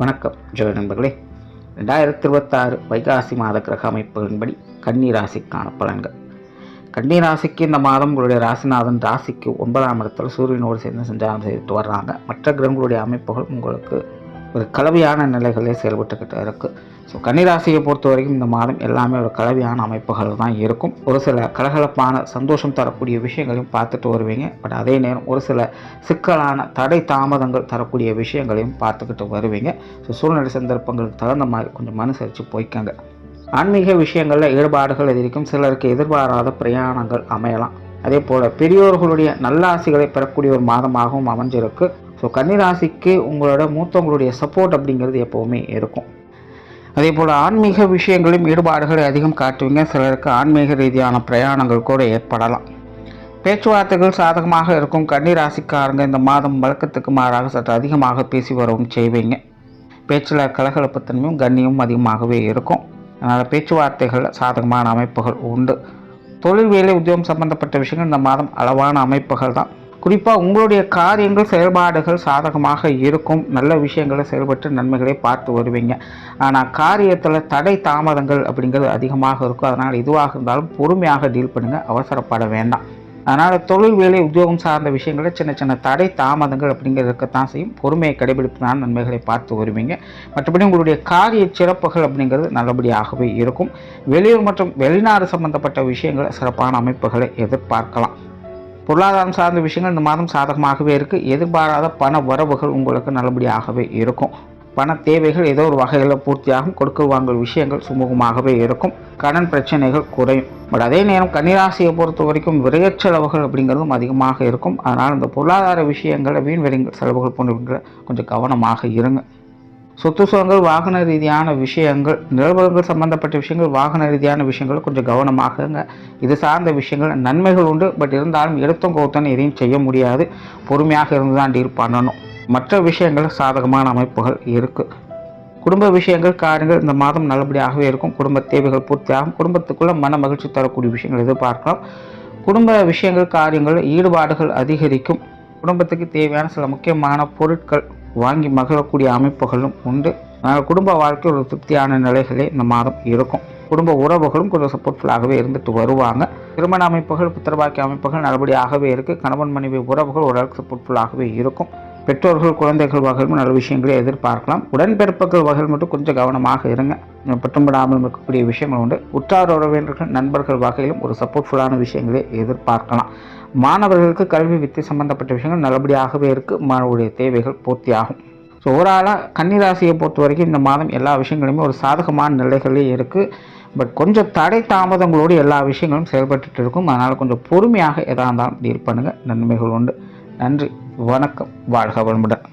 வணக்கம் ஜோதி நண்பர்களே. 2026 வைகாசி மாத கிரக அமைப்புகளின்படி கன்னி ராசிக்கான பலன்கள். கன்னி ராசிக்கு இந்த மாதம் உங்களுடைய ராசிநாதன் ராசிக்கு 9ஆம் இடத்துல சூரியனோடு சேர்ந்து சஞ்சாரம் செய்துட்டு வர்றாங்க. மற்ற கிரகங்களுடைய அமைப்புகள் உங்களுக்கு ஒரு கலவையான நிலைகளே செயல்பட்டுக்கிட்டு இருக்குது. ஸோ கன்னிராசியை பொறுத்த வரைக்கும் இந்த மாதம் எல்லாமே ஒரு கலவையான அமைப்புகள் தான் இருக்கும். ஒரு சில கலகலப்பான சந்தோஷம் தரக்கூடிய விஷயங்களையும் பார்த்துட்டு வருவீங்க. பட் அதே நேரம் ஒரு சில சிக்கலான தடை தாமதங்கள் தரக்கூடிய விஷயங்களையும் பார்த்துக்கிட்டு வருவீங்க. ஸோ சூழ்நிலை சந்தர்ப்பங்களுக்கு தகுந்த மாதிரி கொஞ்சம் அனுசரித்து போய்க்கங்க. ஆன்மீக விஷயங்களில் ஈடுபாடுகள் எதிர்க்கும் சிலருக்கு எதிர்பாராத பிரயாணங்கள் அமையலாம். அதே போல் பெரியோர்களுடைய நல்லாசிகளை பெறக்கூடிய ஒரு மாதமாகவும் அமைஞ்சிருக்கு. ஸோ கன்னிராசிக்கு உங்களோட மூத்தவங்களுடைய சப்போர்ட் அப்படிங்கிறது எப்போவுமே இருக்கும். அதே போல் ஆன்மீக விஷயங்களையும் ஈடுபாடுகளை அதிகம் காட்டுவீங்க. சிலருக்கு ஆன்மீக ரீதியான பிரயாணங்கள் கூட ஏற்படலாம். பேச்சுவார்த்தைகள் சாதகமாக இருக்கும். கன்னிராசிக்காரங்க இந்த மாதம் வழக்கத்துக்கு மாறாக சற்று அதிகமாக பேசி வரவும் செய்வீங்க. பேச்சில் கலகலப்புத்தன்மையும் கண்ணியும் அதிகமாகவே இருக்கும். அதனால் பேச்சுவார்த்தைகள் சாதகமான அமைப்புகள் உண்டு. தொழில் வேலை உத்தியோகம் சம்பந்தப்பட்ட விஷயங்கள் இந்த மாதம் அளவான அமைப்புகள் தான். குறிப்பாக உங்களுடைய காரியங்கள் செயல்பாடுகள் சாதகமாக இருக்கும். நல்ல விஷயங்களை செயல்பட்டு நன்மைகளை பார்த்து வருவீங்க. ஆனால் காரியத்தில் தடை தாமதங்கள் அப்படிங்கிறது அதிகமாக இருக்கும். அதனால் இதுவாக இருந்தாலும் பொறுமையாக டீல் பண்ணுங்கள், அவசரப்பட வேண்டாம். அதனால் தொழில் வேலை உத்தியோகம் சார்ந்த விஷயங்களில் சின்ன சின்ன தடை தாமதங்கள் அப்படிங்கிறதுக்கத்தான் செய்யும். பொறுமையை கடைபிடிப்பதான நன்மைகளை பார்த்து வருவீங்க. மற்றபடி உங்களுடைய காரிய சிறப்புகள் அப்படிங்கிறது நல்லபடியாகவே இருக்கும். வெளியூர் மற்றும் வெளிநாடு சம்பந்தப்பட்ட விஷயங்கள் சிறப்பான அமைப்புகளை எதிர்பார்க்கலாம். பொருளாதாரம் சார்ந்த விஷயங்கள் இந்த மாதம் சாதகமாகவே இருக்குது. எதிர்பாராத பண வரவுகள் உங்களுக்கு நல்லபடியாகவே இருக்கும். பண தேவைகள் ஏதோ ஒரு வகையில் பூர்த்தியாகும். கொடுக்கல் வாங்கல் விஷயங்கள் சுமூகமாகவே இருக்கும். கடன் பிரச்சனைகள் குறையும். பட் அதே நேரம் கன்னிராசியை பொறுத்த வரைக்கும் விரைய செலவுகள் அப்படிங்கிறதும் அதிகமாக இருக்கும். அதனால் இந்த பொருளாதார விஷயங்களை வீண் வெளிங்கள் செலவுகள் போன்றவங்களை கொஞ்சம் கவனமாக இருங்க. சொத்து சுகங்கள் வாகன ரீதியான விஷயங்கள் நிலவரங்கள் சம்பந்தப்பட்ட விஷயங்கள் வாகன ரீதியான விஷயங்கள் கொஞ்சம் கவனமாகங்க. இது சார்ந்த விஷயங்கள் நன்மைகள் உண்டு. பட் இருந்தாலும் எடுத்தும் கௌத்தம் எதையும் செய்ய முடியாது. பொறுமையாக இருந்து தான் டீல் பண்ணணும். மற்ற விஷயங்கள் சாதகமான அமைப்புகள் இருக்குது. குடும்ப விஷயங்கள் காரியங்கள் இந்த மாதம் நல்லபடியாகவே இருக்கும். குடும்ப தேவைகள் பூர்த்தியாகும். குடும்பத்துக்குள்ள மன மகிழ்ச்சி தரக்கூடிய விஷயங்கள் எதிர்பார்க்கலாம். குடும்ப விஷயங்கள் காரியங்கள் ஈடுபாடுகள் அதிகரிக்கும். குடும்பத்துக்கு தேவையான சில முக்கியமான பொருட்கள் வாங்கி மகிழக்கூடிய அமைப்புகளும் உண்டு. அதனால் குடும்ப வாழ்க்கை ஒரு திருப்தியான நிலைகளே இந்த மாதம் இருக்கும். குடும்ப உறவுகளும் கொஞ்சம் சப்போர்ட்ஃபுல்லாகவே இருந்துட்டு வருவாங்க. திருமண அமைப்புகள் புத்திரபாக்கிய அமைப்புகள் நல்லபடியாகவே இருக்குது. கணவன் மனைவி உறவுகள் ஓரளவுக்கு சப்போர்ட்ஃபுல்லாகவே இருக்கும். பெற்றோர்கள் குழந்தைகள் வகையிலும் நல்ல விஷயங்களை எதிர்பார்க்கலாம். உடன்பிறப்புகள் வகையில் மட்டும் கொஞ்சம் கவனமாக இருங்க. பட்டும்படாமல் இருக்கக்கூடிய விஷயங்கள் உண்டு. உற்றார் உறவினர்கள் நண்பர்கள் வகையிலும் ஒரு சப்போர்ட்ஃபுல்லான விஷயங்களை எதிர்பார்க்கலாம். மாணவர்களுக்கு கல்வி வித்தை சம்பந்தப்பட்ட விஷயங்கள் நல்லபடியாகவே இருக்குது. மாணவருடைய தேவைகள் பூர்த்தியாகும். ஸோ ஓவராலாக கன்னிராசியை பொறுத்த வரைக்கும் இந்த மாதம் எல்லா விஷயங்களுமே ஒரு சாதகமான நிலைகளே இருக்குது. பட் கொஞ்சம் தடை தாமதங்களோடு எல்லா விஷயங்களும் செயல்பட்டு இருக்கும். அதனால் கொஞ்சம் பொறுமையாக எதாக இருந்தாலும் டீல் பண்ணுங்கள். நன்மைகள் உண்டு. நன்றி, வணக்கம், வாழ்க வளமுடன்.